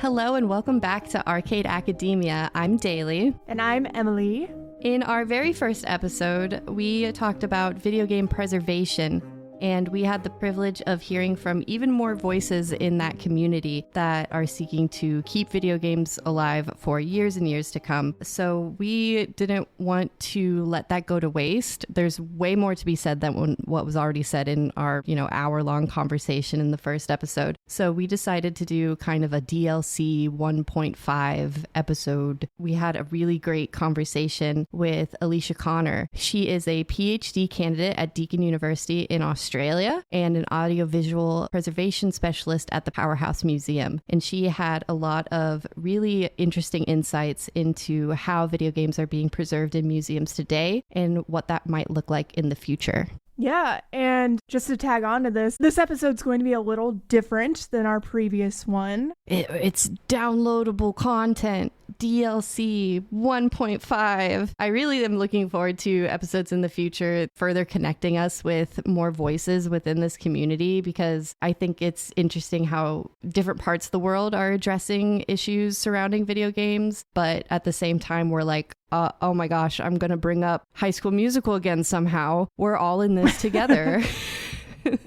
Hello and welcome back to Arcade Academia. I'm Daley. And I'm Emily. In our very first episode, we talked about video game preservation, and we had the privilege of hearing from even more voices in that community that are seeking to keep video games alive for years and years to come. So we didn't want to let that go to waste. There's way more to be said than what was already said in our, hour-long conversation in the first episode. So we decided to do kind of a DLC 1.5 episode. We had a really great conversation with Alysha Connor. She is a PhD candidate at Deakin University in Australia and an audiovisual preservation specialist at the Powerhouse Museum. And she had a lot of really interesting insights into how video games are being preserved in museums today and what that might look like in the future. Yeah, and just to tag on to this episode's going to be a little different than our previous one. It's downloadable content, DLC 1.5. I really am looking forward to episodes in the future further connecting us with more voices within this community, because I think it's interesting how different parts of the world are addressing issues surrounding video games, but at the same time we're like, oh my gosh, I'm going to bring up High School Musical again somehow. We're all in this together.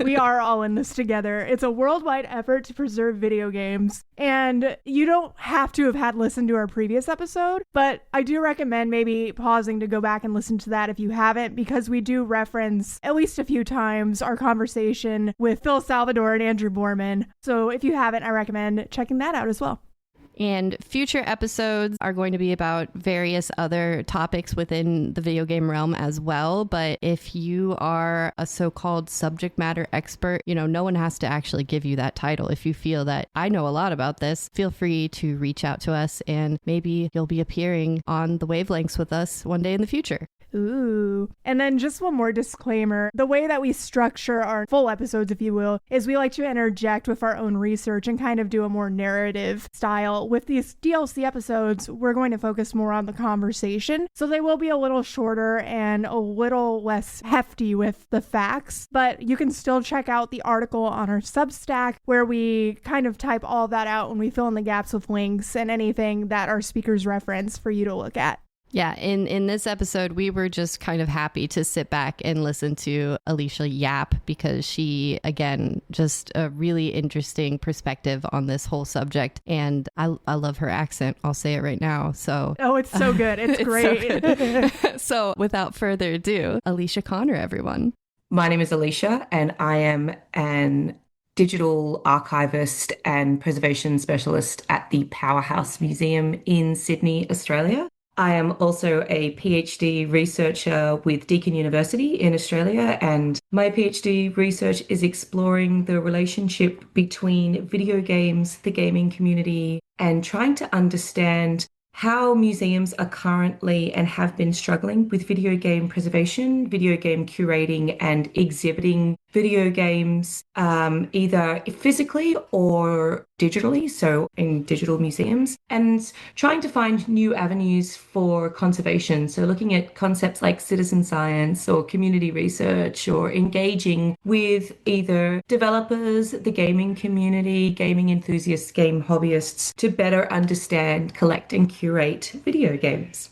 We are all in this together. It's a worldwide effort to preserve video games. And you don't have to have had listened to our previous episode, but I do recommend maybe pausing to go back and listen to that if you haven't, because we do reference at least a few times our conversation with Phil Salvador and Andrew Borman. So if you haven't, I recommend checking that out as well. And future episodes are going to be about various other topics within the video game realm as well. But if you are a so-called subject matter expert, no one has to actually give you that title. If you feel that I know a lot about this, feel free to reach out to us and maybe you'll be appearing on the wavelengths with us one day in the future. Ooh. And then just one more disclaimer. The way that we structure our full episodes, if you will, is we like to interject with our own research and kind of do a more narrative style. With these DLC episodes, we're going to focus more on the conversation. So they will be a little shorter and a little less hefty with the facts, but you can still check out the article on our Substack where we kind of type all that out and we fill in the gaps with links and anything that our speakers reference for you to look at. Yeah, in this episode, we were just kind of happy to sit back and listen to Alysha yap, because she, again, just a really interesting perspective on this whole subject. And I love her accent. I'll say it right now. So it's so good. It's great. So good. So without further ado, Alysha Connor, everyone. My name is Alysha, and I am an digital archivist and preservation specialist at the Powerhouse Museum in Sydney, Australia. I am also a PhD researcher with Deakin University in Australia, and my PhD research is exploring the relationship between video games, the gaming community, and trying to understand how museums are currently and have been struggling with video game preservation, video game curating, and exhibiting video games either physically or digitally, so in digital museums, and trying to find new avenues for conservation. So looking at concepts like citizen science or community research, or engaging with either developers, the gaming community, gaming enthusiasts, game hobbyists, to better understand, collect, and curate video games.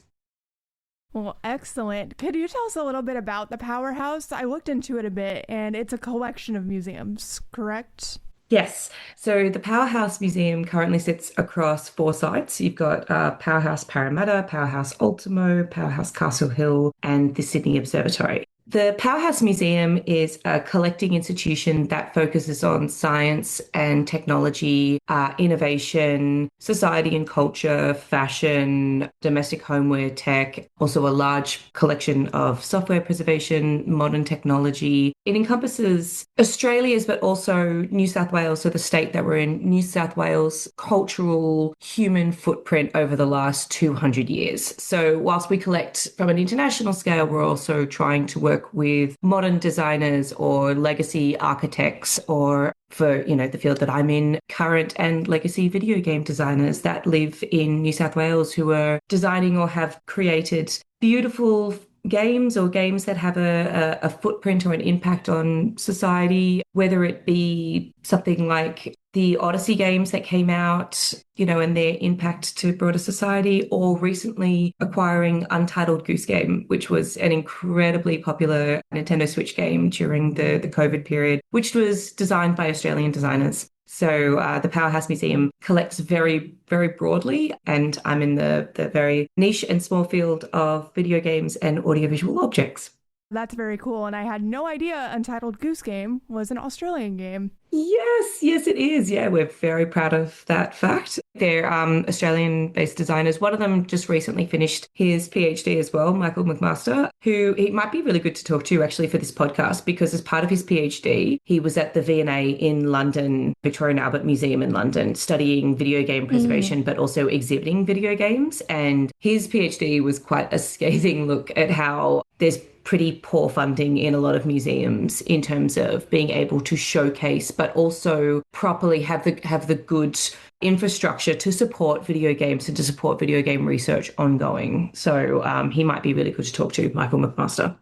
Well, excellent. Could you tell us a little bit about the Powerhouse? I looked into it a bit, and it's a collection of museums, correct? Yes. So the Powerhouse Museum currently sits across 4 sites. You've got Powerhouse Parramatta, Powerhouse Ultimo, Powerhouse Castle Hill, and the Sydney Observatory. The Powerhouse Museum is a collecting institution that focuses on science and technology, innovation, society and culture, fashion, domestic homeware, tech, also a large collection of software preservation, modern technology. It encompasses Australia's, but also New South Wales, so the state that we're in, New South Wales' cultural human footprint over the last 200 years. So whilst we collect from an international scale, we're also trying to work with modern designers or legacy architects, or for, the field that I'm in, current and legacy video game designers that live in New South Wales who are designing or have created beautiful games, or games that have a footprint or an impact on society, whether it be something like the Odyssey games that came out, and their impact to broader society, or recently acquiring Untitled Goose Game, which was an incredibly popular Nintendo Switch game during the COVID period, which was designed by Australian designers. So the Powerhouse Museum collects very, very broadly, and I'm in the very niche and small field of video games and audiovisual objects. That's very cool. And I had no idea Untitled Goose Game was an Australian game. Yes, it is. Yeah, we're very proud of that fact. They're Australian-based designers. One of them just recently finished his PhD as well, Michael McMaster, who he might be really good to talk to actually for this podcast, because as part of his PhD, he was at the V&A in London, Victoria and Albert Museum in London, studying video game preservation, but also exhibiting video games. And his PhD was quite a scathing look at how there's pretty poor funding in a lot of museums in terms of being able to showcase, but also properly have the good infrastructure to support video games and to support video game research ongoing. So he might be really good to talk to, Michael McMaster.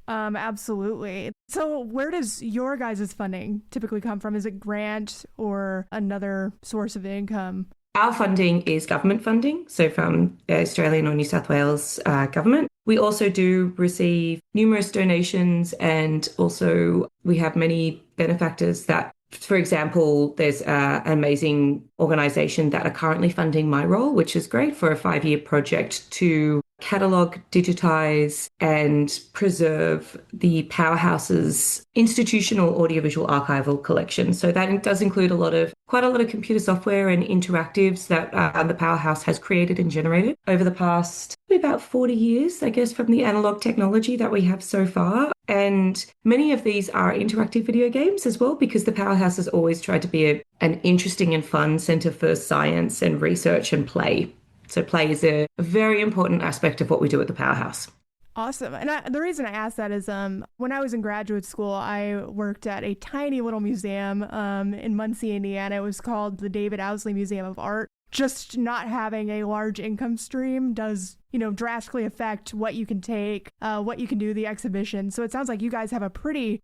Absolutely. So where does your guys' funding typically come from? Is it grant or another source of income? Our funding is government funding, so from the Australian or New South Wales government. We also do receive numerous donations, and also we have many benefactors that, for example, there's an amazing organisation that are currently funding my role, which is great, for a 5-year project to catalogue, digitise and preserve the Powerhouse's institutional audiovisual archival collection. So that does include quite a lot of computer software and interactives that the Powerhouse has created and generated over the past about 40 years, I guess, from the analog technology that we have so far. And many of these are interactive video games as well, because the Powerhouse has always tried to be an interesting and fun centre for science and research and play. So play is a very important aspect of what we do at the Powerhouse. Awesome. And the reason I asked that is when I was in graduate school, I worked at a tiny little museum in Muncie, Indiana. It was called the David Owsley Museum of Art. Just not having a large income stream does, drastically affect what you can take, what you can do, the exhibition. So it sounds like you guys are pretty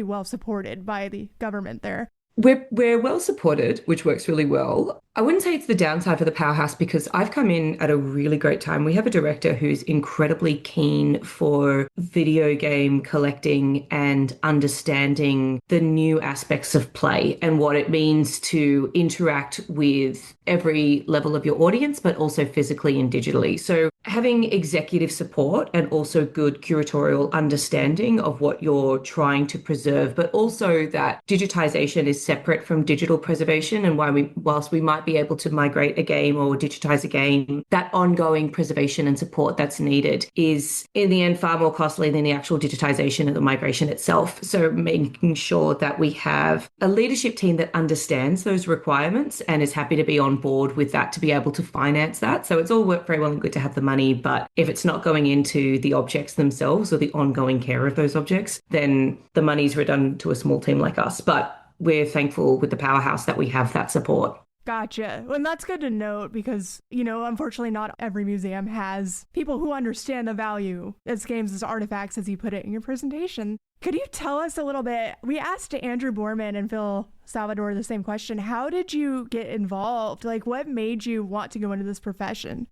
well supported by the government there. We're well supported, which works really well. I wouldn't say it's the downside for the Powerhouse, because I've come in at a really great time. We have a director who's incredibly keen for video game collecting and understanding the new aspects of play and what it means to interact with every level of your audience, but also physically and digitally. So having executive support and also good curatorial understanding of what you're trying to preserve, but also that digitization is separate from digital preservation, and whilst we might be able to migrate a game or digitize a game, that ongoing preservation and support that's needed is in the end far more costly than the actual digitization of the migration itself. So making sure that we have a leadership team that understands those requirements and is happy to be on board with that, to be able to finance that. So it's all very well and good to have the money, but if it's not going into the objects themselves or the ongoing care of those objects, then the money's redundant to a small team like us. But we're thankful with the Powerhouse that we have that support. Gotcha. And that's good to note because, unfortunately not every museum has people who understand the value as games as artifacts, as you put it in your presentation. Could you tell us a little bit? We asked Andrew Borman and Phil Salvador the same question. How did you get involved? What made you want to go into this profession?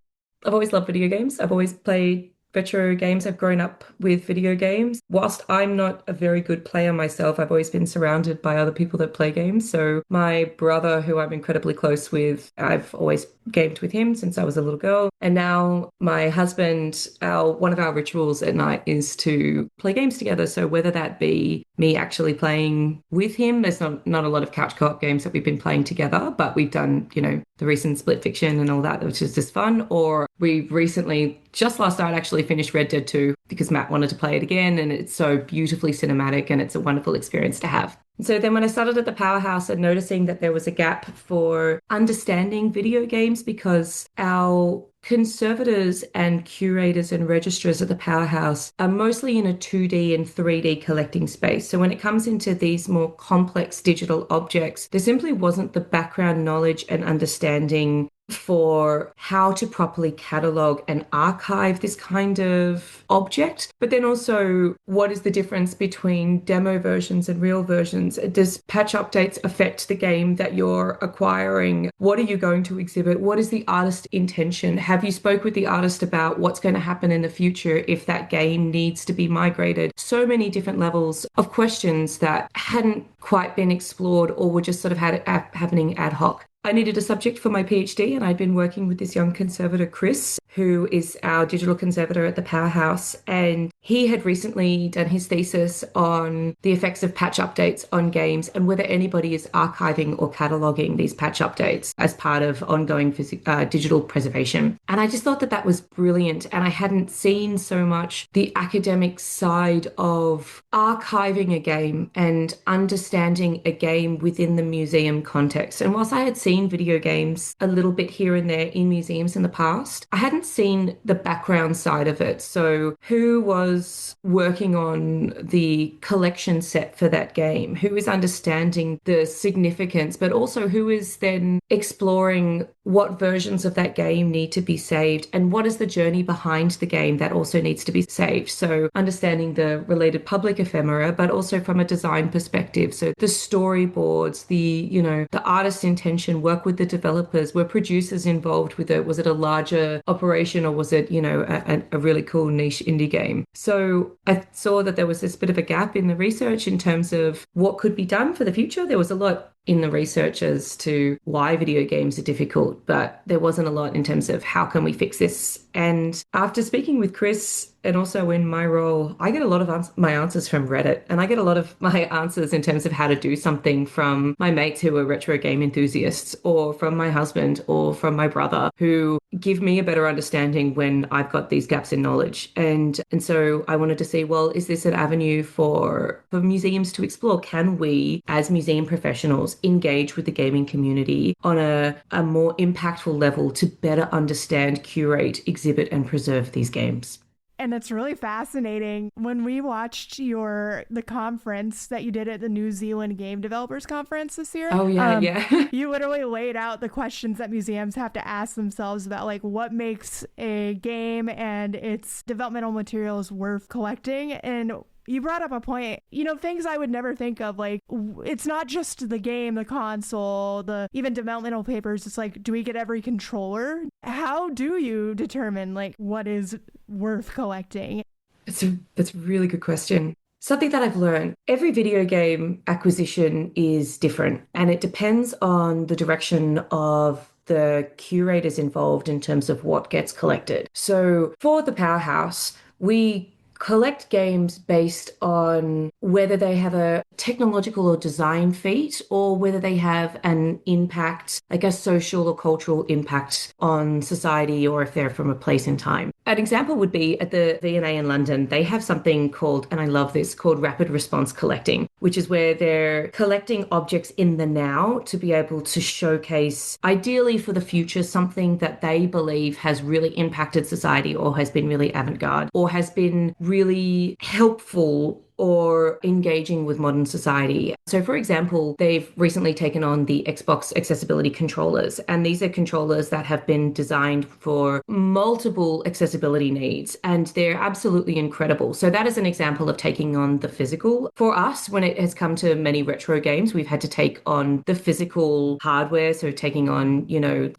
I've always loved video games. I've always played retro games. I've grown up with video games. Whilst I'm not a very good player myself, I've always been surrounded by other people that play games. So my brother, who I'm incredibly close with, I've always gamed with him since I was a little girl. And now my husband, one of our rituals at night is to play games together. So whether that be me actually playing with him, there's not a lot of couch co-op games that we've been playing together, but we've done, the recent Split Fiction and all that, which is just fun. Or we recently, just last night, actually finished Red Dead 2 because Matt wanted to play it again, and it's so beautifully cinematic and it's a wonderful experience to have. So then when I started at the Powerhouse and noticing that there was a gap for understanding video games, because our conservators and curators and registrars at the Powerhouse are mostly in a 2D and 3D collecting space. So when it comes into these more complex digital objects, there simply wasn't the background knowledge and understanding for how to properly catalogue and archive this kind of object. object, but then also what is the difference between demo versions and real versions? Does patch updates affect the game that you're acquiring? What are you going to exhibit? What is the artist intention? Have you spoke with the artist about what's going to happen in the future if that game needs to be migrated? So many different levels of questions that hadn't quite been explored or were just sort of happening ad hoc. I needed a subject for my PhD, and I'd been working with this young conservator, Chris, who is our digital conservator at the Powerhouse. And he had recently done his thesis on the effects of patch updates on games and whether anybody is archiving or cataloging these patch updates as part of ongoing digital preservation. And I just thought that that was brilliant. And I hadn't seen so much the academic side of archiving a game and understanding a game within the museum context. And whilst I had seen video games a little bit here and there in museums in the past, I hadn't seen the background side of it. So who was working on the collection set for that game? Who is understanding the significance, but also who is then exploring what versions of that game need to be saved and what is the journey behind the game that also needs to be saved? So understanding the related public ephemera, but also from a design perspective. So the storyboards, the artist intention, work with the developers. Were producers involved with it? Was it a larger operation, or was it, a really cool niche indie game? So I saw that there was this bit of a gap in the research in terms of what could be done for the future. There was a lot in the research as to why video games are difficult, but there wasn't a lot in terms of how can we fix this. And after speaking with Chris, and also in my role, I get a lot of my answers from Reddit, and I get a lot of my answers in terms of how to do something from my mates who are retro game enthusiasts, or from my husband, or from my brother, who give me a better understanding when I've got these gaps in knowledge. And so I wanted to see, well, is this an avenue for museums to explore? Can we, as museum professionals, engage with the gaming community on a more impactful level to better understand, curate, exhibit, and preserve these games? And it's really fascinating. When we watched the conference that you did at the New Zealand Game Developers Conference this year. Oh, yeah. You literally laid out the questions that museums have to ask themselves about, like, what makes a game and its developmental materials worth collecting. And you brought up a point, things I would never think of, like, it's not just the game, the console, even developmental papers. It's like, do we get every controller? How do you determine, like, what is worth collecting? That's a really good question. Something that I've learned, every video game acquisition is different, and it depends on the direction of the curators involved in terms of what gets collected. So for the Powerhouse, we collect games based on whether they have a technological or design feat, or whether they have an impact, like a social or cultural impact on society, or if they're from a place in time. An example would be at the V&A in London, they have something called, and I love this, called rapid response collecting, which is where they're collecting objects in the now to be able to showcase, ideally for the future, something that they believe has really impacted society, or has been really avant-garde, or has been really helpful or engaging with modern society. So for example, they've recently taken on the Xbox accessibility controllers, and these are controllers that have been designed for multiple accessibility needs, and they're absolutely incredible. So that is an example of taking on the physical. For us, when it has come to many retro games, we've had to take on the physical hardware, so taking on,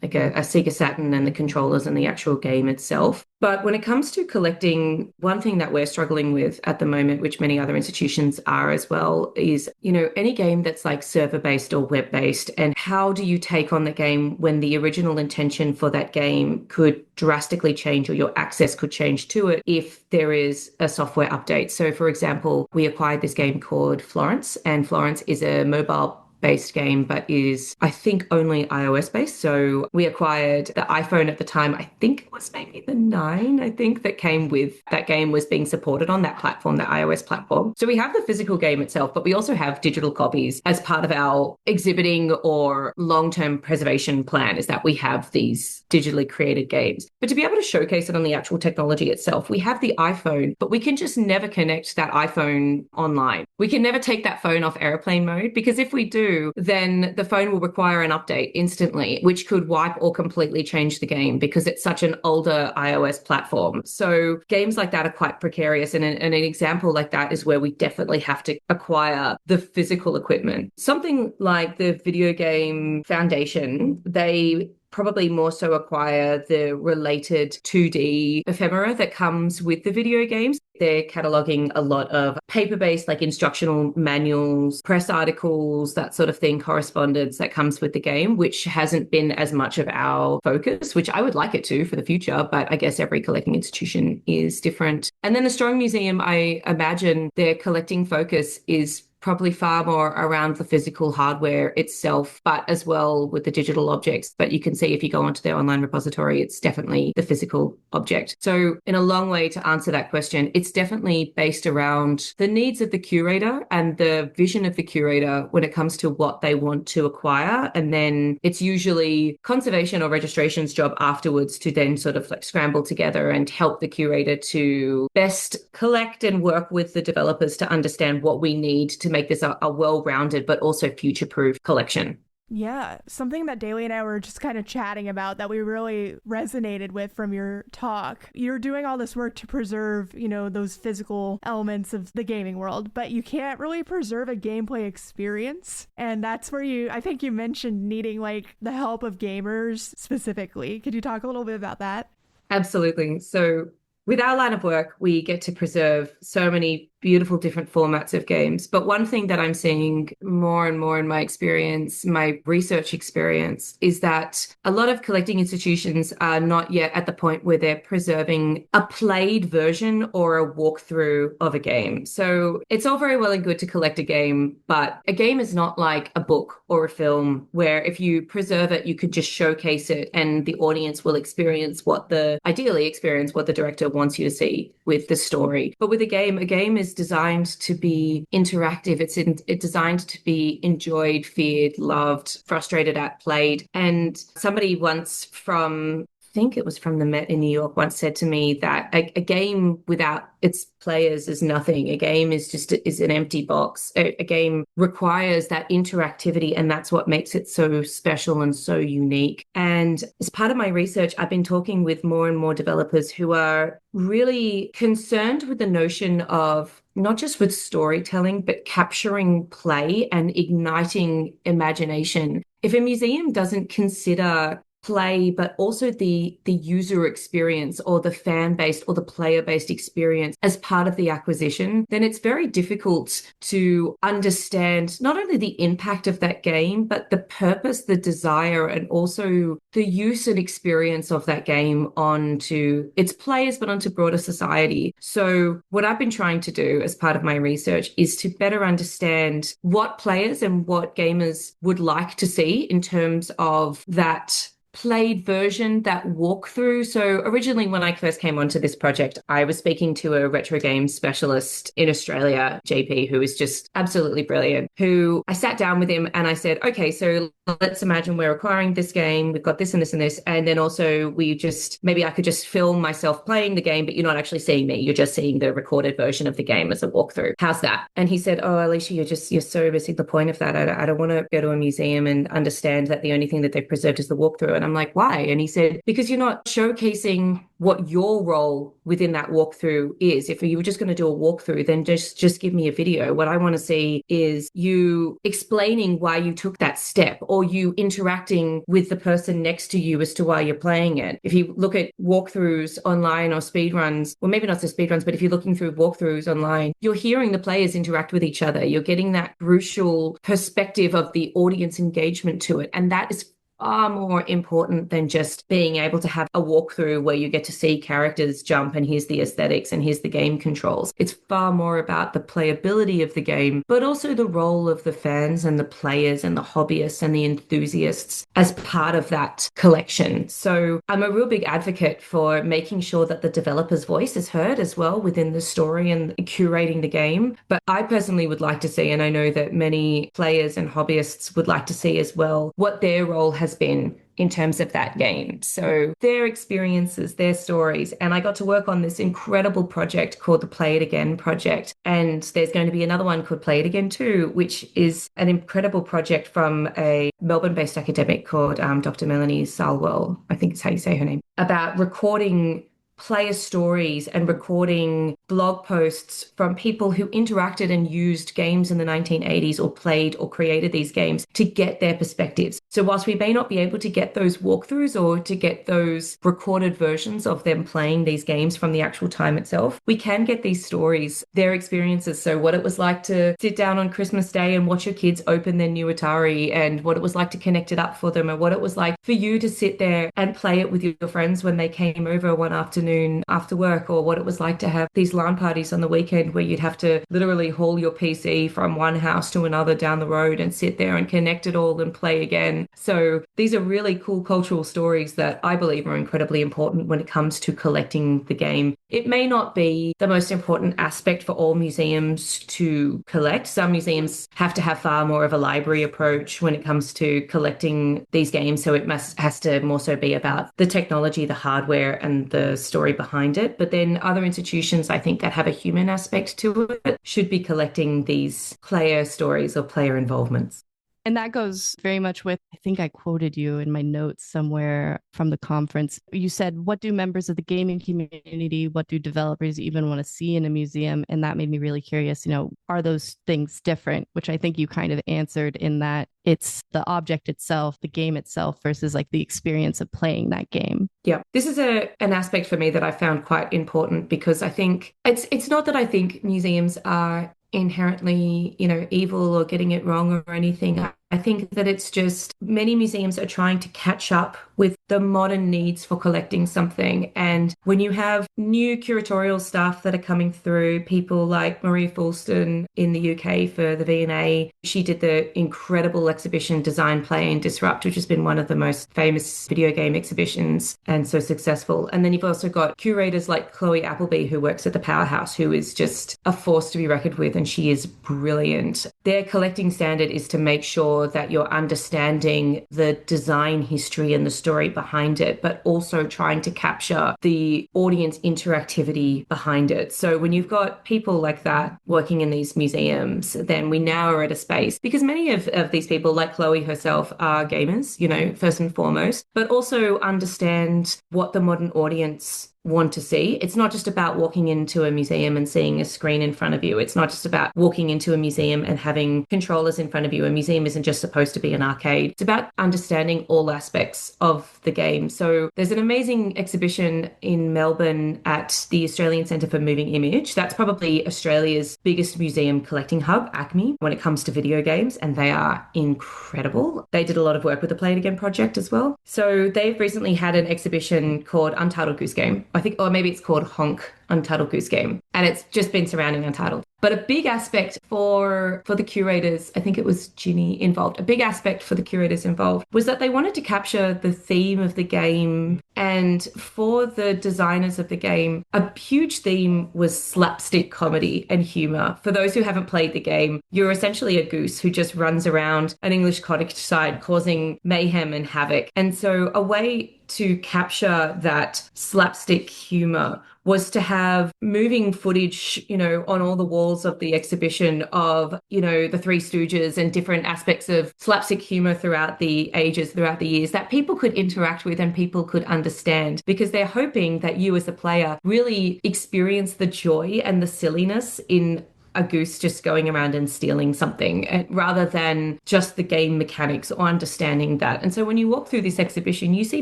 like a Sega Saturn and the controllers and the actual game itself. But when it comes to collecting, one thing that we're struggling with at the moment, which many other institutions are as well, is, any game that's like server-based or web-based, and how do you take on the game when the original intention for that game could drastically change, or your access could change to it if there is a software update. So for example, we acquired this game called Florence, and Florence is a mobile based game, but is, I think, only iOS based. So we acquired the iPhone at the time. I think it was maybe the 9, that came with that game was being supported on that platform, the iOS platform. So we have the physical game itself, but we also have digital copies as part of our exhibiting or long-term preservation plan, is that we have these digitally created games. But to be able to showcase it on the actual technology itself, we have the iPhone, but we can just never connect that iPhone online. We can never take that phone off airplane mode, because if we do, do, then the phone will require an update instantly, which could wipe or completely change the game because it's such an older iOS platform. So games like that are quite precarious. And an example like that is where we definitely have to acquire the physical equipment. Something like the Video Game Foundation, they probably more so acquire the related 2D ephemera that comes with the video games. They're cataloging a lot of paper-based, like instructional manuals, press articles, that sort of thing, correspondence that comes with the game, which hasn't been as much of our focus, which I would like it to for the future, but I guess every collecting institution is different. And then the Strong Museum, I imagine their collecting focus is probably far more around the physical hardware itself, but as well with the digital objects. But you can see if you go onto their online repository, it's definitely the physical object. So in a long way to answer that question, it's definitely based around the needs of the curator and the vision of the curator when it comes to what they want to acquire. And then it's usually conservation or registration's job afterwards to then sort of like scramble together and help the curator to best collect and work with the developers to understand what we need to make this a well-rounded but also future-proof collection. Yeah, something that Daley and I were just kind of chatting about that we really resonated with from your talk. You're doing all this work to preserve, those physical elements of the gaming world, but you can't really preserve a gameplay experience. And that's where I think you mentioned needing like the help of gamers specifically. Could you talk a little bit about that? Absolutely. So with our line of work, we get to preserve so many beautiful different formats of games. But one thing that I'm seeing more and more in my experience, my research experience, is that a lot of collecting institutions are not yet at the point where they're preserving a played version or a walkthrough of a game. So it's all very well and good to collect a game, but a game is not like a book or a film where if you preserve it, you could just showcase it and the audience will ideally experience what the director wants you to see with the story. But with a game is designed to be interactive. It's designed to be enjoyed, feared, loved, frustrated at, played. And somebody once I think it was from the Met in New York, once said to me that a game without its players is nothing. A game is an empty box. A game requires that interactivity, and that's what makes it so special and so unique. And as part of my research, I've been talking with more and more developers who are really concerned with the notion of not just with storytelling, but capturing play and igniting imagination. If a museum doesn't consider play, but also the user experience or the fan-based or the player-based experience as part of the acquisition, then it's very difficult to understand not only the impact of that game, but the purpose, the desire, and also the use and experience of that game onto its players, but onto broader society. So what I've been trying to do as part of my research is to better understand what players and what gamers would like to see in terms of that played version, that walkthrough. So originally when I first came onto this project, I was speaking to a retro game specialist in Australia, JP, who is just absolutely brilliant, who I sat down with him and I said, okay, so let's imagine we're acquiring this game. We've got this and this and this. And then also maybe I could just film myself playing the game, but you're not actually seeing me. You're just seeing the recorded version of the game as a walkthrough. How's that? And he said, oh, Alysha, you're so missing the point of that. I don't want to go to a museum and understand that the only thing that they've preserved is the walkthrough. And I'm like, why? And he said, because you're not showcasing what your role within that walkthrough is. If you were just going to do a walkthrough, then just give me a video. What I want to see is you explaining why you took that step, or you interacting with the person next to you as to why you're playing it. If you look at walkthroughs online or speedruns, or maybe not so speedruns, but if you're looking through walkthroughs online, you're hearing the players interact with each other. You're getting that crucial perspective of the audience engagement to it. And that is far more important than just being able to have a walkthrough where you get to see characters jump and here's the aesthetics and here's the game controls. It's far more about the playability of the game, but also the role of the fans and the players and the hobbyists and the enthusiasts as part of that collection. So I'm a real big advocate for making sure that the developer's voice is heard as well within the story and curating the game. But I personally would like to see, and I know that many players and hobbyists would like to see as well, what their role has been in terms of that game. So their experiences, their stories. And I got to work on this incredible project called the Play It Again project. And there's going to be another one called Play It Again too, which is an incredible project from a Melbourne-based academic called Dr. Melanie Salwell, I think is how you say her name, about recording player stories and recording blog posts from people who interacted and used games in the 1980s or played or created these games to get their perspectives. So whilst we may not be able to get those walkthroughs or to get those recorded versions of them playing these games from the actual time itself, we can get these stories, their experiences. So what it was like to sit down on Christmas Day and watch your kids open their new Atari, and what it was like to connect it up for them, and what it was like for you to sit there and play it with your friends when they came over one afternoon after work, or what it was like to have these LAN parties on the weekend where you'd have to literally haul your PC from one house to another down the road and sit there and connect it all and play again. So these are really cool cultural stories that I believe are incredibly important when it comes to collecting the game. It may not be the most important aspect for all museums to collect. Some museums have to have far more of a library approach when it comes to collecting these games. So it has to more so be about the technology, the hardware, and the story behind it. But then other institutions, I think, that have a human aspect to it should be collecting these player stories or player involvements. And that goes very much with, I think I quoted you in my notes somewhere from the conference. You said, what do members of the gaming community, what do developers even want to see in a museum? And that made me really curious, are those things different? Which I think you kind of answered in that it's the object itself, the game itself, versus like the experience of playing that game. Yeah, this is an aspect for me that I found quite important, because I think it's not that I think museums are inherently, evil or getting it wrong or anything. I think that it's just many museums are trying to catch up with the modern needs for collecting something. And when you have new curatorial staff that are coming through, people like Marie Fulston in the UK for the V&A, she did the incredible exhibition Design, Play and Disrupt, which has been one of the most famous video game exhibitions and so successful. And then you've also got curators like Chloe Appleby, who works at the Powerhouse, who is just a force to be reckoned with, and she is brilliant. Their collecting standard is to make sure that you're understanding the design history and the story behind it, but also trying to capture the audience interactivity behind it. So when you've got people like that working in these museums, then we now are at a space, because many of these people, like Chloe herself, are gamers, first and foremost, but also understand what the modern audience want to see. It's not just about walking into a museum and seeing a screen in front of you. It's not just about walking into a museum and having controllers in front of you. A museum isn't just supposed to be an arcade. It's about understanding all aspects of the game. So there's an amazing exhibition in Melbourne at the Australian Centre for Moving Image. That's probably Australia's biggest museum collecting hub, ACME, when it comes to video games, and they are incredible. They did a lot of work with the Play It Again project as well. So they've recently had an exhibition called Untitled Goose Game, I think, or maybe it's called Honk Untitled Goose Game, and it's just been surrounding Untitled. But a big aspect for the curators, I think it was Ginny involved, a big aspect for the curators involved was that they wanted to capture the theme of the game. And for the designers of the game, a huge theme was slapstick comedy and humor. For those who haven't played the game, you're essentially a goose who just runs around an English countryside causing mayhem and havoc. And so a way to capture that slapstick humor was to have moving footage, on all the walls of the exhibition of, the Three Stooges and different aspects of slapstick humor throughout the ages, throughout the years, that people could interact with and people could understand, because they're hoping that you as a player really experience the joy and the silliness in a goose just going around and stealing something, rather than just the game mechanics or understanding that. And so when you walk through this exhibition, you see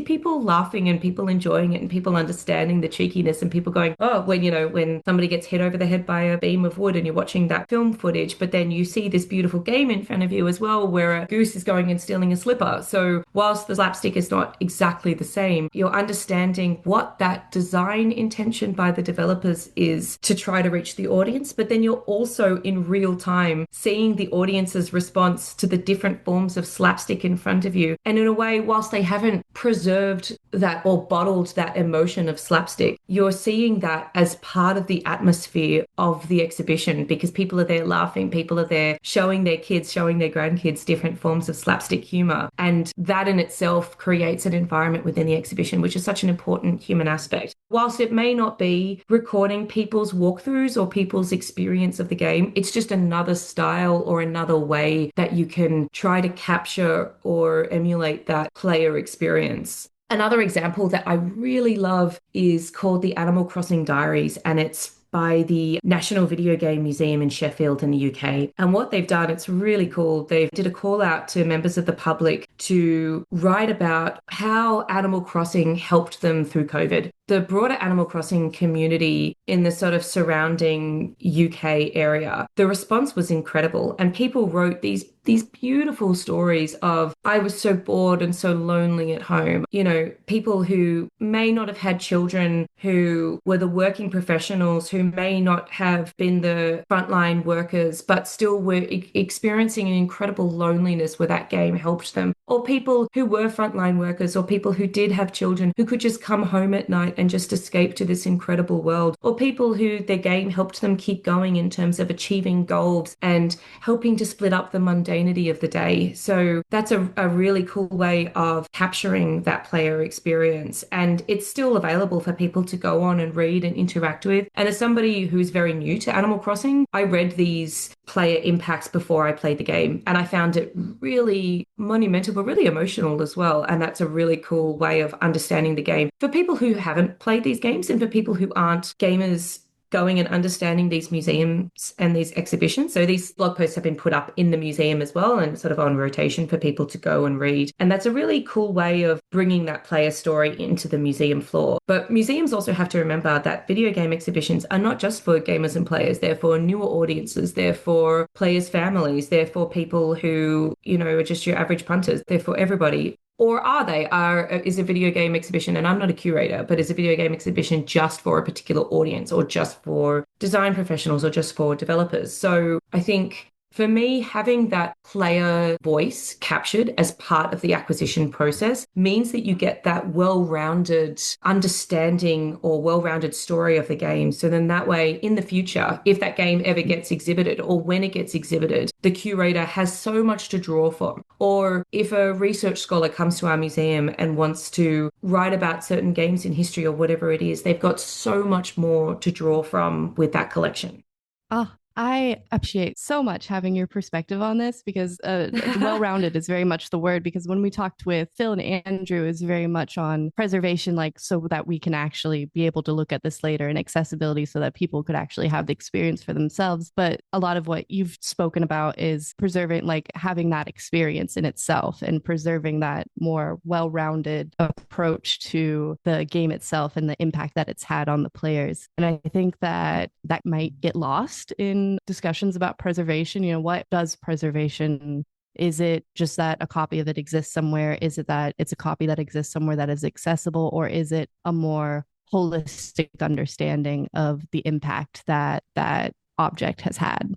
people laughing and people enjoying it and people understanding the cheekiness and people going, oh, when somebody gets hit over the head by a beam of wood and you're watching that film footage, but then you see this beautiful game in front of you as well where a goose is going and stealing a slipper. So whilst the slapstick is not exactly the same, you're understanding what that design intention by the developers is to try to reach the audience, but then you're also in real time seeing the audience's response to the different forms of slapstick in front of you. And in a way, whilst they haven't preserved that or bottled that emotion of slapstick, you're seeing that as part of the atmosphere of the exhibition, because people are there laughing, people are there showing their kids, showing their grandkids different forms of slapstick humor. And that in itself creates an environment within the exhibition, which is such an important human aspect. Whilst it may not be recording people's walkthroughs or people's experience of the game, it's just another style or another way that you can try to capture or emulate that player experience. Another example that I really love is called the Animal Crossing Diaries, and it's by the National Video Game Museum in Sheffield in the UK. And what they've done, it's really cool. They did a call out to members of the public to write about how Animal Crossing helped them through COVID. The broader Animal Crossing community in the sort of surrounding UK area, the response was incredible. And people wrote these beautiful stories of, I was so bored and so lonely at home. You know, people who may not have had children, who were the working professionals, who may not have been the frontline workers, but still were experiencing an incredible loneliness where that game helped them. Or people who were frontline workers, or people who did have children who could just come home at night and just escape to this incredible world. Or people who their game helped them keep going in terms of achieving goals and helping to split up the mundanity of the day. So that's a really cool way of capturing that player experience. And it's still available for people to go on and read and interact with. And as somebody who's very new to Animal Crossing, I read these player impacts before I played the game, and I found it really monumental, but really emotional as well. And that's a really cool way of understanding the game for people who haven't played these games and for people who aren't gamers going and understanding these museums and these exhibitions. So these blog posts have been put up in the museum as well and sort of on rotation for people to go and read. And that's a really cool way of bringing that player story into the museum floor. But museums also have to remember that video game exhibitions are not just for gamers and players. They're for newer audiences. They're for players' families. They're for people who, you know, are just your average punters. They're for everybody. Or are they? Is a video game exhibition, and I'm not a curator, but is a video game exhibition just for a particular audience or just for design professionals or just for developers? So I think for me, having that player voice captured as part of the acquisition process means that you get that well-rounded understanding or well-rounded story of the game. So then that way, in the future, if that game ever gets exhibited or when it gets exhibited, the curator has so much to draw from. Or if a research scholar comes to our museum and wants to write about certain games in history or whatever it is, they've got so much more to draw from with that collection. I appreciate so much having your perspective on this, because well-rounded is very much the word, because when we talked with Phil and Andrew, is very much on preservation, like so that we can actually be able to look at this later, and accessibility so that people could actually have the experience for themselves. But a lot of what you've spoken about is preserving, like having that experience in itself and preserving that more well-rounded approach to the game itself and the impact that it's had on the players. And I think that that might get lost in discussions about preservation. You know, what does preservation? Is it just that a copy of it exists somewhere? Is it that it's a copy that exists somewhere that is accessible? Or is it a more holistic understanding of the impact that that object has had?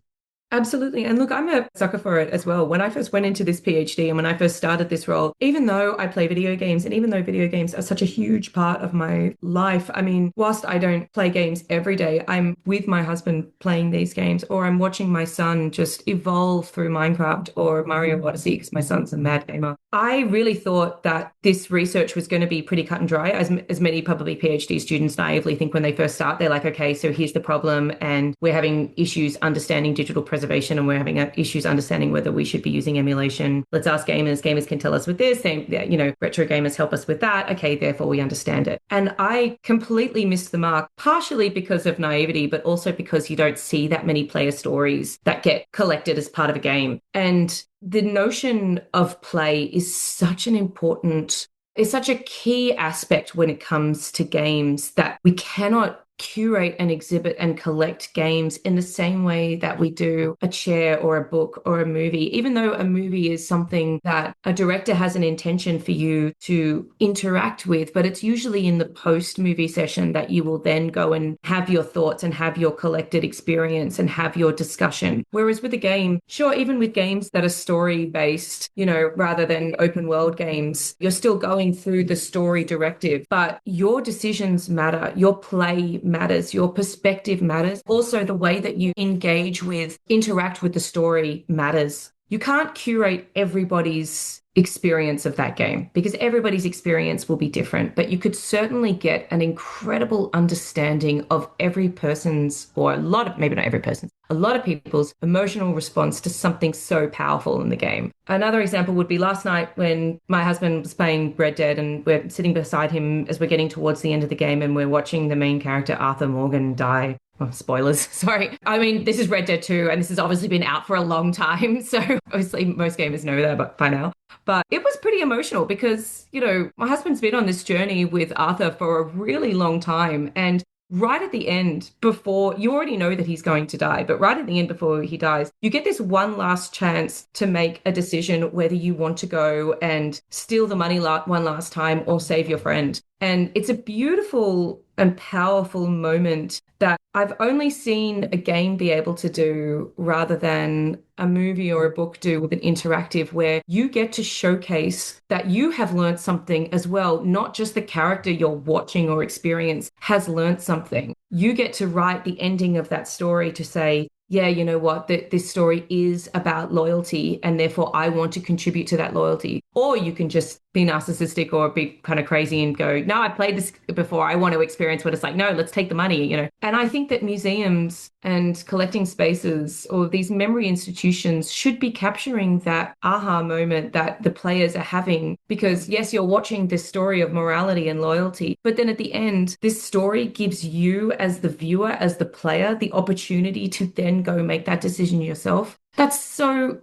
Absolutely. And look, I'm a sucker for it as well. When I first went into this PhD and when I first started this role, even though I play video games and even though video games are such a huge part of my life, I mean, whilst I don't play games every day, I'm with my husband playing these games, or I'm watching my son just evolve through Minecraft or Mario Odyssey because my son's a mad gamer. I really thought that this research was going to be pretty cut and dry, as many probably PhD students naively think when they first start. They're like, okay, so here's the problem and we're having issues understanding digital preservation and we're having issues understanding whether we should be using emulation. Let's ask gamers. Gamers can tell us with this. Retro gamers help us with that. Okay, therefore we understand it. And I completely missed the mark, partially because of naivety, but also because you don't see that many player stories that get collected as part of a game. And the notion of play is such a key aspect when it comes to games that we cannot curate and exhibit and collect games in the same way that we do a chair or a book or a movie, even though a movie is something that a director has an intention for you to interact with, but it's usually in the post-movie session that you will then go and have your thoughts and have your collected experience and have your discussion. Whereas with a game, sure, even with games that are story-based, rather than open world games, you're still going through the story directive, but your decisions matter, your play matters, your perspective matters. Also, the way that you interact with the story matters. You can't curate everybody's experience of that game because everybody's experience will be different, but you could certainly get an incredible understanding of every person's, or maybe not every person's, a lot of people's emotional response to something so powerful in the game. Another example would be last night when my husband was playing Red Dead and we're sitting beside him as we're getting towards the end of the game and we're watching the main character Arthur Morgan die. Oh, spoilers, sorry. I mean, this is Red Dead 2 and this has obviously been out for a long time. So obviously most gamers know that by now. But it was pretty emotional because, my husband's been on this journey with Arthur for a really long time. And right at the end, before you already know that he's going to die, but right at the end before he dies, you get this one last chance to make a decision whether you want to go and steal the money one last time or save your friend. And it's a beautiful and powerful moment that I've only seen a game be able to do rather than a movie or a book do with an interactive where you get to showcase that you have learned something as well, not just the character you're watching or experience has learned something. You get to write the ending of that story to say, yeah, you know what, this story is about loyalty and therefore I want to contribute to that loyalty. Or you can just be narcissistic or be kind of crazy and go, no, I played this before. I want to experience what it's like. No, let's take the money, And I think that museums and collecting spaces or these memory institutions should be capturing that aha moment that the players are having. Because yes, you're watching this story of morality and loyalty, but then at the end, this story gives you as the viewer, as the player, the opportunity to then go make that decision yourself. That's so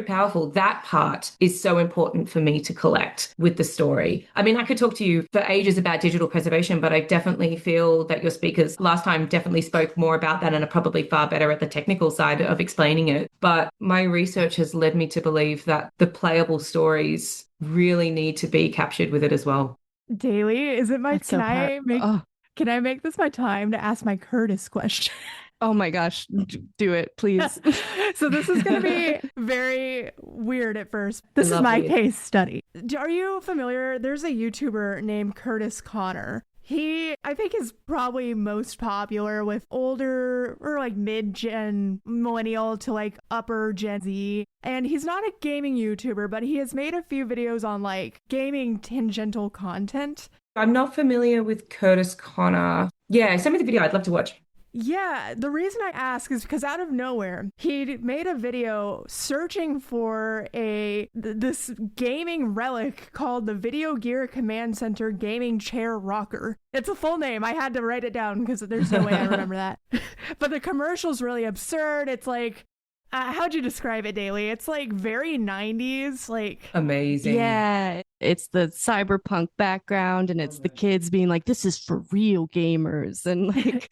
powerful. That part is so important for me to collect with the story. I mean, I could talk to you for ages about digital preservation, but I definitely feel that your speakers last time definitely spoke more about that and are probably far better at the technical side of explaining it. But my research has led me to believe that the playable stories really need to be captured with it as well. Daley, is it my can I make this my time to ask my Curtis question? Oh my gosh, do it, please. So this is going to be very weird at first. This is my case study. Are you familiar? There's a YouTuber named Curtis Connor. He, I think, is probably most popular with older or like mid-gen millennial to like upper Gen Z. And he's not a gaming YouTuber, but he has made a few videos on like gaming tangential content. I'm not familiar with Curtis Connor. Yeah, send me the video. I'd love to watch. Yeah, the reason I ask is because out of nowhere, he made a video searching for this gaming relic called the Video Gear Command Center Gaming Chair Rocker. It's a full name. I had to write it down because there's no way I remember that. But the commercial's really absurd. It's like, how'd you describe it, Daley? It's like very 90s, like amazing. Yeah, it's the cyberpunk background and it's the kids being like, this is for real gamers. And like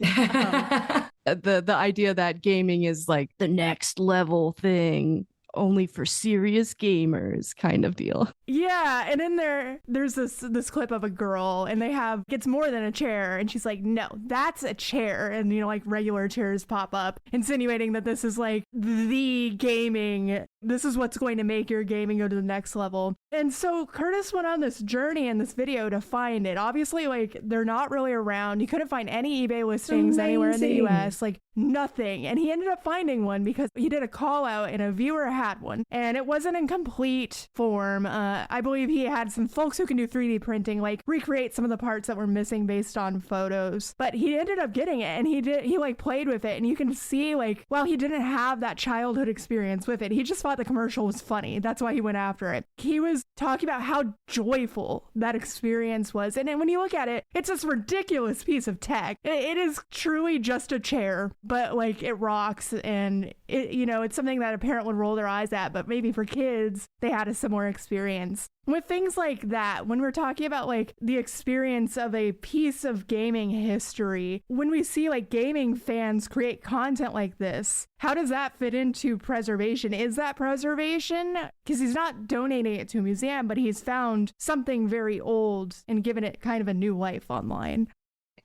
the idea that gaming is like the next level thing only for serious gamers kind of deal. Yeah, and in there's this clip of a girl and it's more than a chair and she's like, no, that's a chair, and like regular chairs pop up insinuating that this is like the gaming, this is what's going to make your gaming go to the next level. And so Curtis went on this journey in this video to find it. Obviously, like, they're not really around. He couldn't find any eBay listings anywhere in the US, like nothing. And he ended up finding one because he did a call out and a viewer had one, and it wasn't in complete form. I believe he had some folks who can do 3D printing, like recreate some of the parts that were missing based on photos, but he ended up getting it, and he like played with it, and you can see like, while he didn't have that childhood experience with it, he just thought the commercial was funny. That's why he went after it. He was talking about how joyful that experience was, and then when you look at it, it's this ridiculous piece of tech. It is truly just a chair, but like it rocks, and it, you know, it's something that a parent would roll their eyes at, but maybe for kids, they had a similar experience. With things like that, when we're talking about like the experience of a piece of gaming history, when we see like gaming fans create content like this, how does that fit into preservation? Is that preservation? Because he's not donating it to a museum, but he's found something very old and given it kind of a new life online.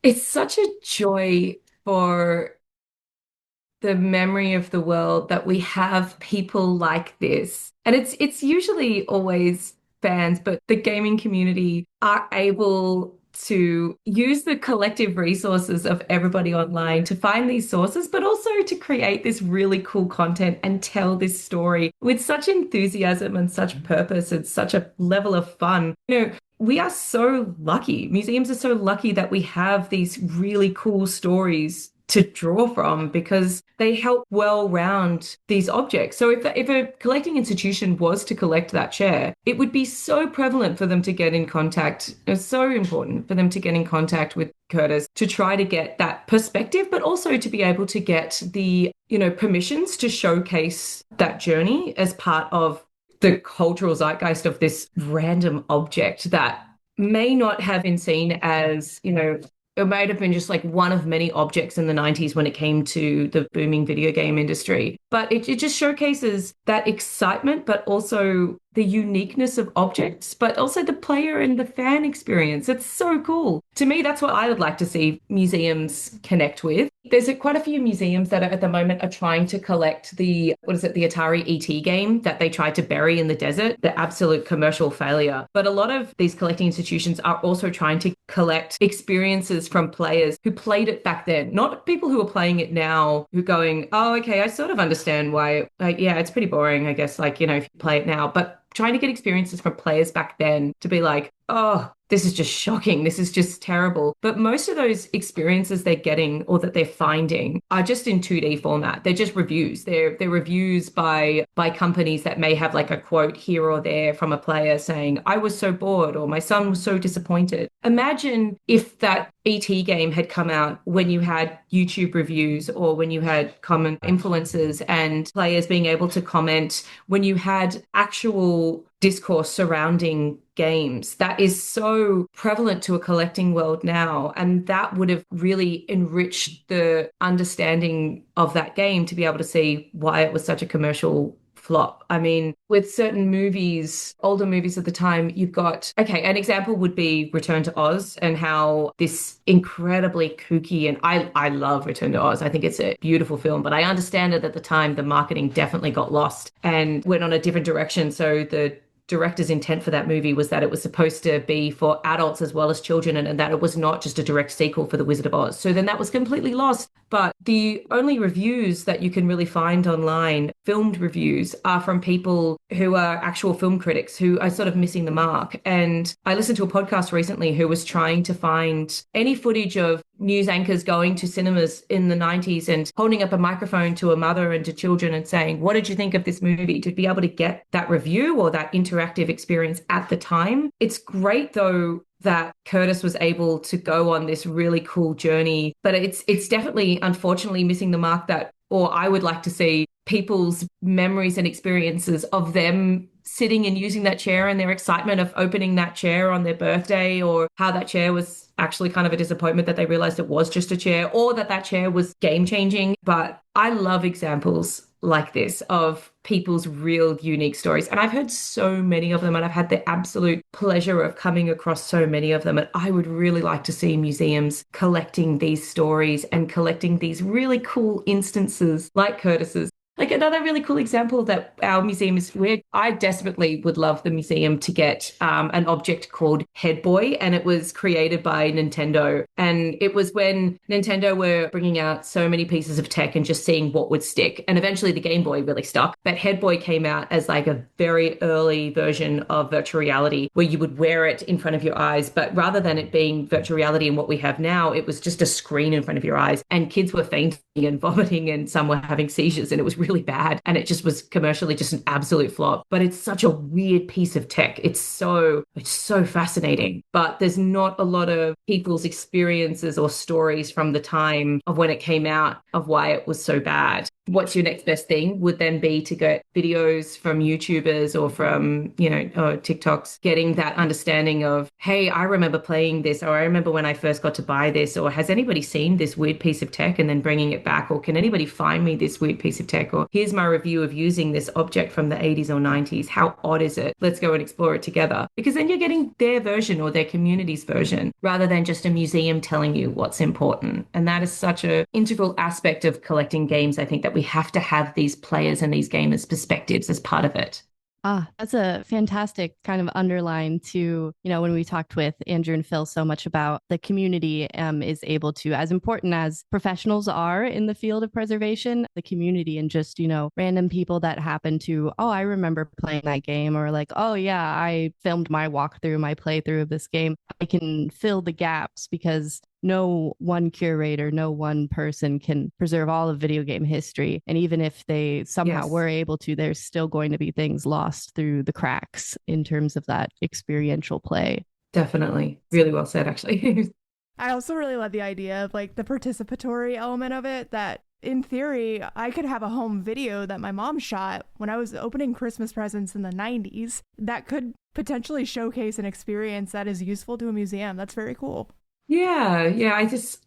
It's such a joy for the memory of the world that we have people like this. And it's usually always fans, but the gaming community are able to use the collective resources of everybody online to find these sources, but also to create this really cool content and tell this story with such enthusiasm and such purpose and such a level of fun. You know, we are so lucky. Museums are so lucky that we have these really cool stories to draw from because they help well round these objects. So if a collecting institution was to collect that chair, it would be so prevalent for them to get in contact. It's so important for them to get in contact with Curtis to try to get that perspective, but also to be able to get the, you know, permissions to showcase that journey as part of the cultural zeitgeist of this random object that may not have been seen as, you know, it might have been just like one of many objects in the 90s when it came to the booming video game industry. But it just showcases that excitement, but also the uniqueness of objects, but also the player and the fan experience. It's so cool. To me, that's what I would like to see museums connect with. There's quite a few museums that are, at the moment are trying to collect the Atari ET game that they tried to bury in the desert, the absolute commercial failure. But a lot of these collecting institutions are also trying to collect experiences from players who played it back then, not people who are playing it now who are going, oh, okay, I sort of understand why, like, yeah, it's pretty boring, I guess, like, you know, if you play it now, but trying to get experiences from players back then to be like, oh, this is just shocking. This is just terrible. But most of those experiences they're getting or that they're finding are just in 2D format. They're just reviews. They're reviews by companies that may have like a quote here or there from a player saying, I was so bored or my son was so disappointed. Imagine if that ET game had come out when you had YouTube reviews or when you had common influencers and players being able to comment, when you had actual discourse surrounding games. That is so prevalent to a collecting world now. And that would have really enriched the understanding of that game to be able to see why it was such a commercial flop. I mean, with certain movies, older movies at the time, you've got, okay, an example would be Return to Oz and how this incredibly kooky, and I love Return to Oz. I think it's a beautiful film, but I understand that at the time, the marketing definitely got lost and went on a different direction. So the director's intent for that movie was that it was supposed to be for adults as well as children, and that it was not just a direct sequel for The Wizard of Oz. So then that was completely lost. But the only reviews that you can really find online, filmed reviews, are from people who are actual film critics who are sort of missing the mark. And I listened to a podcast recently who was trying to find any footage of news anchors going to cinemas in the 90s and holding up a microphone to a mother and to children and saying, what did you think of this movie? To be able to get that review or that interactive experience at the time. It's great, though, that Curtis was able to go on this really cool journey, but it's definitely, unfortunately, missing the mark that, or I would like to see people's memories and experiences of them sitting and using that chair and their excitement of opening that chair on their birthday, or how that chair was actually kind of a disappointment that they realized it was just a chair, or that chair was game changing. But I love examples like this of people's real unique stories. And I've heard so many of them, and I've had the absolute pleasure of coming across so many of them. And I would really like to see museums collecting these stories and collecting these really cool instances like Curtis's. Like another really cool example that our museum is where I desperately would love the museum to get an object called Head Boy, and it was created by Nintendo. And it was when Nintendo were bringing out so many pieces of tech and just seeing what would stick. And eventually the Game Boy really stuck. But Head Boy came out as like a very early version of virtual reality where you would wear it in front of your eyes. But rather than it being virtual reality and what we have now, it was just a screen in front of your eyes. And kids were fainting and vomiting and some were having seizures. And it was really bad and it just was commercially just an absolute flop. But it's such a weird piece of tech. It's so fascinating. But there's not a lot of people's experiences or stories from the time of when it came out of why it was so bad. What's your next best thing would then be to get videos from YouTubers or from, TikToks, getting that understanding of, hey, I remember playing this, or I remember when I first got to buy this, or has anybody seen this weird piece of tech, and then bringing it back, or can anybody find me this weird piece of tech, or here's my review of using this object from the 80s or 90s. How odd is it? Let's go and explore it together. Because then you're getting their version or their community's version rather than just a museum telling you what's important. And that is such an integral aspect of collecting games. I think that we have to have these players and these gamers' perspectives as part of it. Ah, that's a fantastic kind of underline to, when we talked with Andrew and Phil so much about the community is able to, as important as professionals are in the field of preservation, the community and just, random people that happen to, oh, I remember playing that game, or like, oh yeah, I filmed my walkthrough, my playthrough of this game. I can fill the gaps because no one curator, no one person can preserve all of video game history. And even if they somehow were able to, there's still going to be things lost through the cracks in terms of that experiential play. Definitely. Really well said, actually. I also really love the idea of like the participatory element of it, that in theory, I could have a home video that my mom shot when I was opening Christmas presents in the 90s that could potentially showcase an experience that is useful to a museum. That's very cool. Yeah.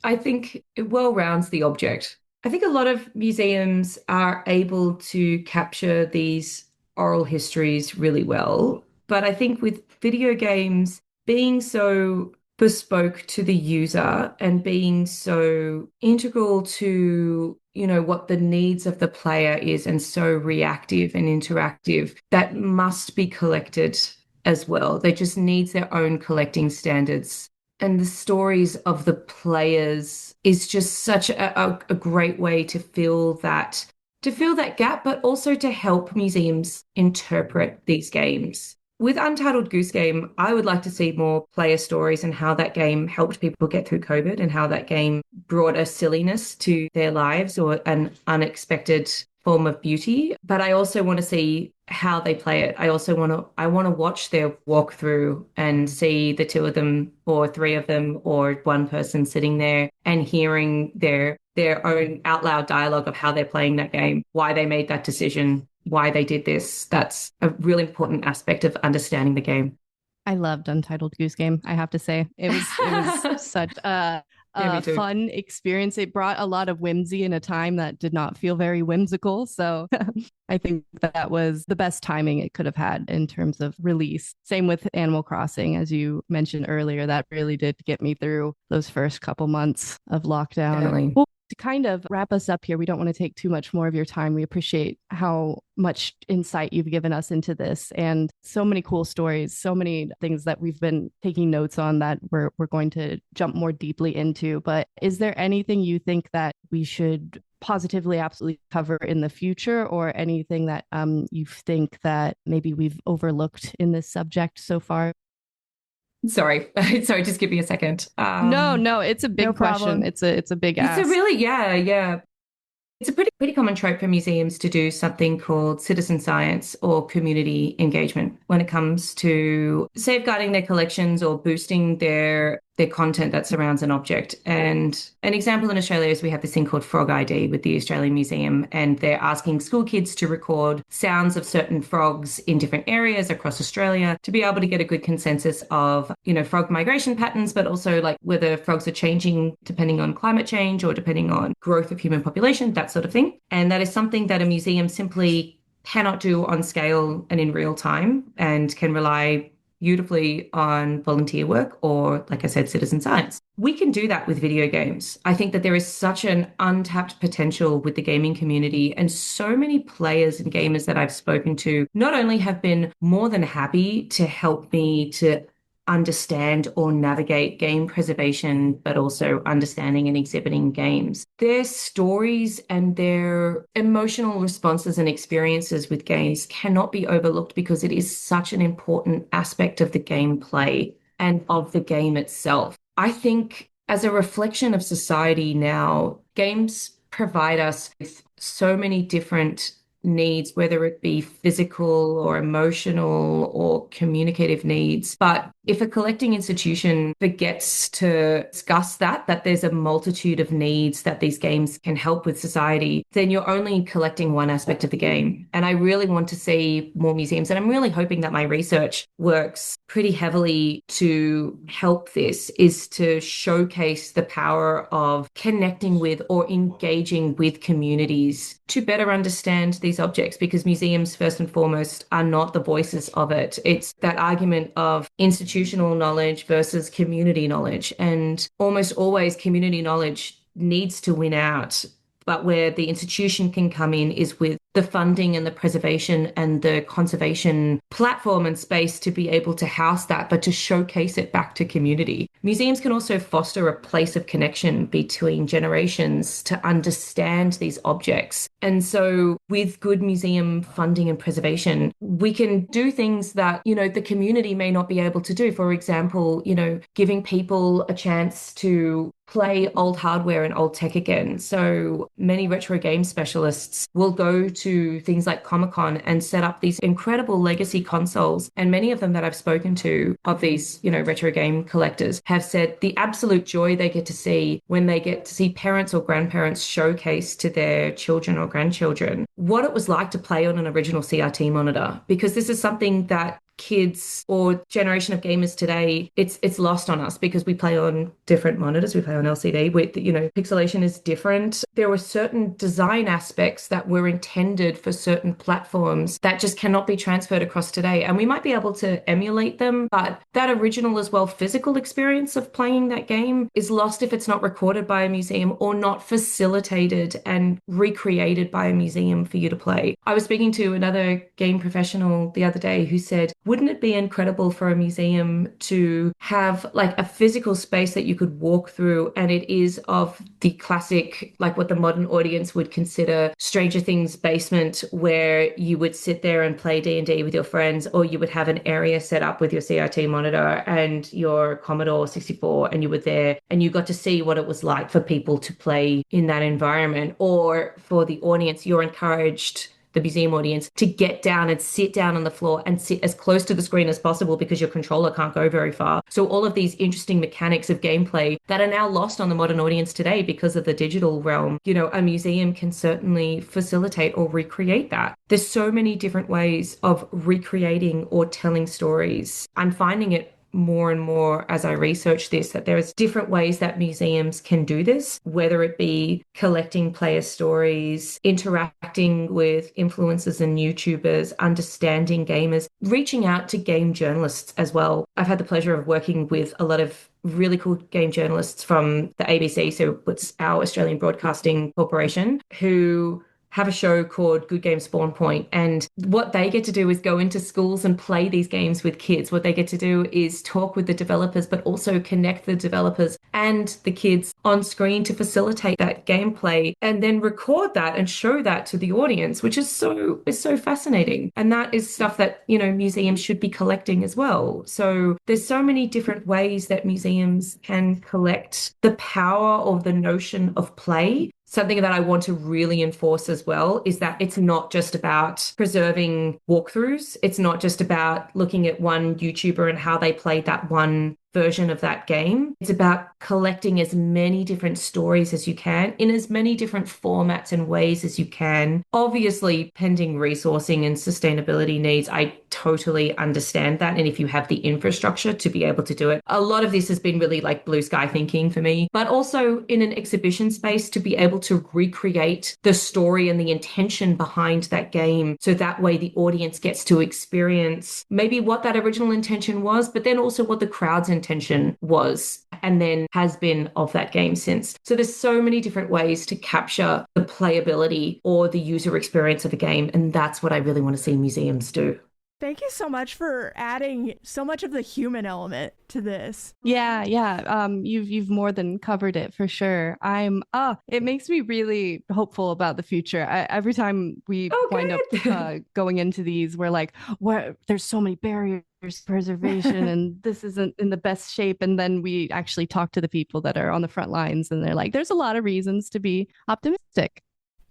I think it well rounds the object. I think a lot of museums are able to capture these oral histories really well. But I think with video games being so bespoke to the user and being so integral to, what the needs of the player is, and so reactive and interactive, that must be collected as well. They just needs their own collecting standards. And the stories of the players is just such a great way to fill that gap, but also to help museums interpret these games. With Untitled Goose Game, I would like to see more player stories and how that game helped people get through COVID, and how that game brought a silliness to their lives or an unexpected form of beauty. But I also want to see how they play it. I want to watch their walkthrough and see the two of them or three of them or one person sitting there and hearing their own out loud dialogue of how they're playing that game, why they made that decision, why they did this. That's a really important aspect of understanding the game. I loved Untitled Goose Game, I have to say. It was such a fun experience. It brought a lot of whimsy in a time that did not feel very whimsical. So I think that was the best timing it could have had in terms of release. Same with Animal Crossing, as you mentioned earlier. That really did get me through those first couple months of lockdown. Definitely. Well, to kind of wrap us up here, we don't want to take too much more of your time. We appreciate how much insight you've given us into this, and so many cool stories, so many things that we've been taking notes on that we're going to jump more deeply into. But is there anything you think that we should positively absolutely cover in the future, or anything that you think that maybe we've overlooked in this subject so far? Sorry, just give me a second. No, it's a big question. It's a big ask. It's a really, yeah. It's a pretty common trope for museums to do something called citizen science or community engagement when it comes to safeguarding their collections or boosting their content that surrounds an object. And an example in Australia is we have this thing called Frog ID with the Australian Museum, and they're asking school kids to record sounds of certain frogs in different areas across Australia to be able to get a good consensus of, frog migration patterns, but also like whether frogs are changing depending on climate change or depending on growth of human population, that sort of thing. And that is something that a museum simply cannot do on scale and in real time, and can rely beautifully on volunteer work or, like I said, citizen science. We can do that with video games. I think that there is such an untapped potential with the gaming community, and so many players and gamers that I've spoken to not only have been more than happy to help me to understand or navigate game preservation, but also understanding and exhibiting games. Their stories and their emotional responses and experiences with games cannot be overlooked, because it is such an important aspect of the gameplay and of the game itself. I think as a reflection of society now, games provide us with so many different needs, whether it be physical or emotional or communicative needs. But if a collecting institution forgets to discuss that there's a multitude of needs that these games can help with society, then you're only collecting one aspect of the game. And I really want to see more museums. And I'm really hoping that my research works pretty heavily to help this, is to showcase the power of connecting with or engaging with communities to better understand these objects, because museums, first and foremost, are not the voices of it. It's that argument of institutional knowledge versus community knowledge. And almost always community knowledge needs to win out. But where the institution can come in is with the funding and the preservation and the conservation platform and space to be able to house that, but to showcase it back to community. Museums can also foster a place of connection between generations to understand these objects. And so with good museum funding and preservation, we can do things that, the community may not be able to do. For example, giving people a chance to play old hardware and old tech again. So many retro game specialists will go to things like Comic-Con and set up these incredible legacy consoles. And many of them that I've spoken to of these, retro game collectors have said the absolute joy they get to see when they get to see parents or grandparents showcase to their children or grandchildren what it was like to play on an original CRT monitor. Because this is something that kids or generation of gamers today, it's lost on us because we play on different monitors. We play on LCD with, pixelation is different. There were certain design aspects that were intended for certain platforms that just cannot be transferred across today. And we might be able to emulate them, but that original as well physical experience of playing that game is lost if it's not recorded by a museum or not facilitated and recreated by a museum for you to play. I was speaking to another game professional the other day who said, wouldn't it be incredible for a museum to have like a physical space that you could walk through, and it is of the classic, like what the modern audience would consider Stranger Things basement, where you would sit there and play D&D with your friends, or you would have an area set up with your CRT monitor and your Commodore 64, and you were there and you got to see what it was like for people to play in that environment. Or for the audience, you're encouraged, the museum audience, to get down and sit down on the floor and sit as close to the screen as possible because your controller can't go very far. So all of these interesting mechanics of gameplay that are now lost on the modern audience today because of the digital realm, a museum can certainly facilitate or recreate that. There's so many different ways of recreating or telling stories. I'm finding it more and more as I research this, that there's different ways that museums can do this, whether it be collecting player stories, interacting with influencers and YouTubers, understanding gamers, reaching out to game journalists as well. I've had the pleasure of working with a lot of really cool game journalists from the ABC, so it's our Australian Broadcasting Corporation, who have a show called Good Game Spawn Point. And what they get to do is go into schools and play these games with kids. What they get to do is talk with the developers, but also connect the developers and the kids on screen to facilitate that gameplay, and then record that and show that to the audience, which is so fascinating. And that is stuff that, museums should be collecting as well. So there's so many different ways that museums can collect the power of the notion of play. Something that I want to really enforce as well is that it's not just about preserving walkthroughs. It's not just about looking at one YouTuber and how they played that one version of that game. It's about collecting as many different stories as you can in as many different formats and ways as you can. Obviously, pending resourcing and sustainability needs, I totally understand that. And if you have the infrastructure to be able to do it, a lot of this has been really like blue sky thinking for me, but also in an exhibition space to be able to recreate the story and the intention behind that game. So that way the audience gets to experience maybe what that original intention was, but then also what the crowd's intention was and then has been of that game since. So there's so many different ways to capture the playability or the user experience of a game. And that's what I really want to see museums do. Thank you so much for adding so much of the human element to this. Yeah. You've more than covered it for sure. It makes me really hopeful about the future. Every time we wind up going into these, we're like, there's so many barriers to preservation and this isn't in the best shape. And then we actually talk to the people that are on the front lines and they're like, there's a lot of reasons to be optimistic.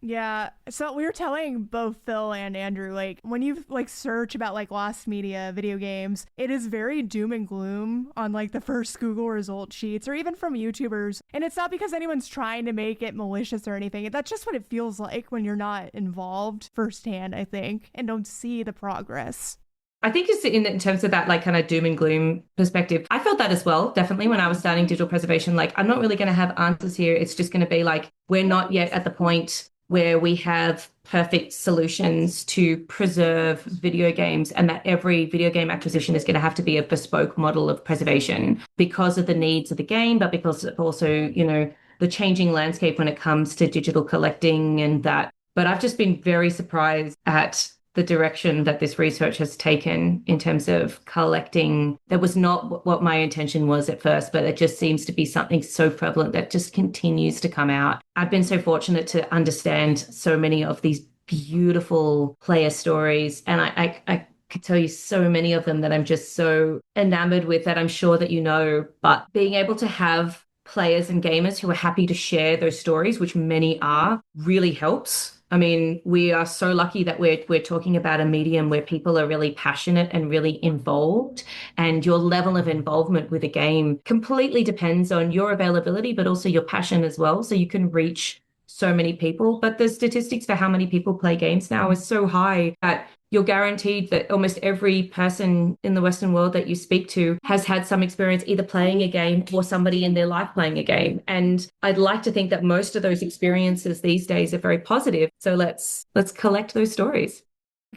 Yeah. So we were telling both Phil and Andrew, like when you like search about like lost media video games, it is very doom and gloom on like the first Google result sheets or even from YouTubers. And it's not because anyone's trying to make it malicious or anything. That's just what it feels like when you're not involved firsthand, I think, and don't see the progress. I think just in terms of that, like kind of doom and gloom perspective, I felt that as well, definitely when I was starting digital preservation. Like, I'm not really going to have answers here. It's just going to be like, we're not yet at the point where we have perfect solutions to preserve video games, and that every video game acquisition is going to have to be a bespoke model of preservation because of the needs of the game, but because of also, you know, the changing landscape when it comes to digital collecting and that. But I've just been very surprised at the direction that this research has taken in terms of collecting. That was not what my intention was at first, but it just seems to be something so prevalent that just continues to come out. I've been so fortunate to understand so many of these beautiful player stories, and I could tell you so many of them that I'm just so enamored with, that I'm sure that you know. But being able to have players and gamers who are happy to share those stories, which many are, really helps. I mean, we are so lucky that we're talking about a medium where people are really passionate and really involved, and your level of involvement with a game completely depends on your availability, but also your passion as well. So you can reach so many people. But the statistics for how many people play games now is so high that you're guaranteed that almost every person in the Western world that you speak to has had some experience either playing a game or somebody in their life playing a game. And I'd like to think that most of those experiences these days are very positive. So let's collect those stories.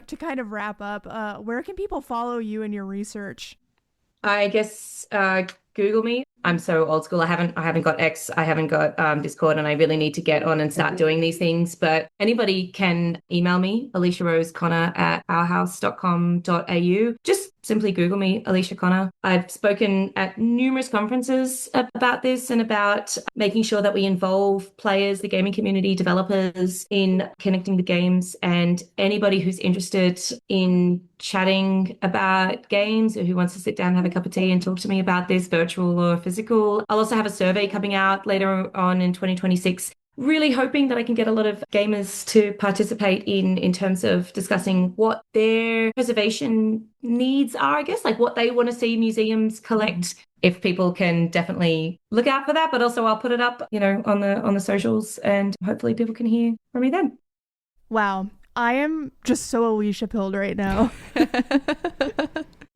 To kind of wrap up, where can people follow you in your research? I guess Google me. I'm so old school. I haven't got X, I haven't got Discord, and I really need to get on and start doing these things. But anybody can email me, alysha.connor@powerhouse.com.au. Just simply Google me, Alysha Connor. I've spoken at numerous conferences about this and about making sure that we involve players, the gaming community, developers in connecting the games, and anybody who's interested in chatting about games or who wants to sit down and have a cup of tea and talk to me about this, virtual or physical. I'll also have a survey coming out later on in 2026. Really hoping that I can get a lot of gamers to participate in terms of discussing what their preservation needs are, I guess, like what they want to see museums collect. If people can definitely look out for that, but also I'll put it up, you know, on the socials, and hopefully people can hear from me then. Wow. I am just so Alysha pilled right now.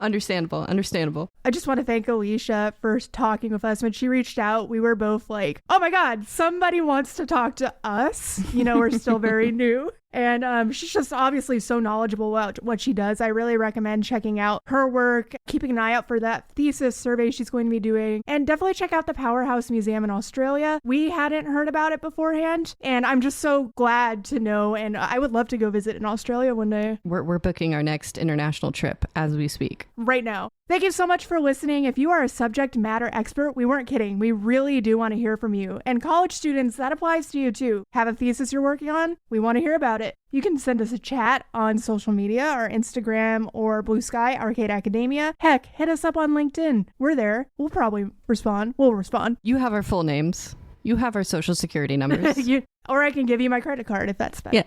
Understandable. I just want to thank Alysha for talking with us. When she reached out, we were both like, oh my God, somebody wants to talk to us. You know, we're still very new. And she's just obviously so knowledgeable about what she does. I really recommend checking out her work, keeping an eye out for that thesis survey she's going to be doing, and definitely check out the Powerhouse Museum in Australia. We hadn't heard about it beforehand, and I'm just so glad to know, and I would love to go visit in Australia one day. We're booking our next international trip as we speak. Right now. Thank you so much for listening. If you are a subject matter expert, we weren't kidding. We really do want to hear from you. And college students, that applies to you too. Have a thesis you're working on? We want to hear about it. You can send us a chat on social media, our Instagram or Blue Sky, Arcade Academia. Heck, hit us up on LinkedIn. We're there. We'll probably respond. We'll respond. You have our full names. You have our social security numbers. Or I can give you my credit card if that's better. Yeah.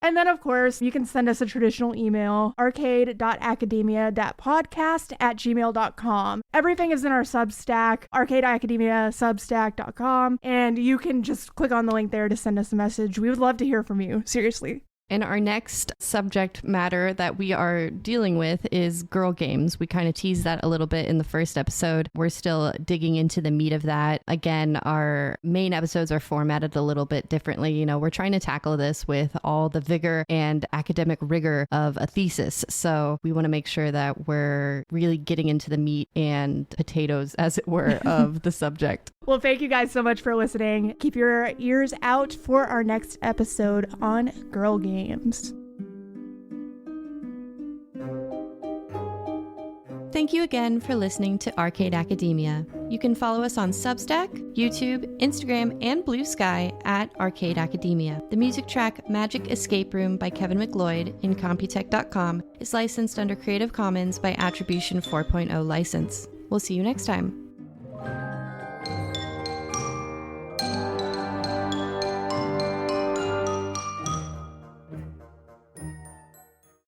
And then, of course, you can send us a traditional email, arcade.academia.podcast@gmail.com. Everything is in our Substack, arcadeacademiasubstack.com, and you can just click on the link there to send us a message. We would love to hear from you, seriously. And our next subject matter that we are dealing with is girl games. We kind of teased that a little bit in the first episode. We're still digging into the meat of that. Again, our main episodes are formatted a little bit differently. You know, we're trying to tackle this with all the vigor and academic rigor of a thesis. So we want to make sure that we're really getting into the meat and potatoes, as it were, of the subject. Well, thank you guys so much for listening. Keep your ears out for our next episode on girl games. Thank you again for listening to Arcade Academia. You can follow us on Substack, YouTube, Instagram, and Blue Sky at Arcade Academia. The music track Magic Escape Room by Kevin MacLeod in Computech.com is licensed under Creative Commons by Attribution 4.0 license. We'll see you next time.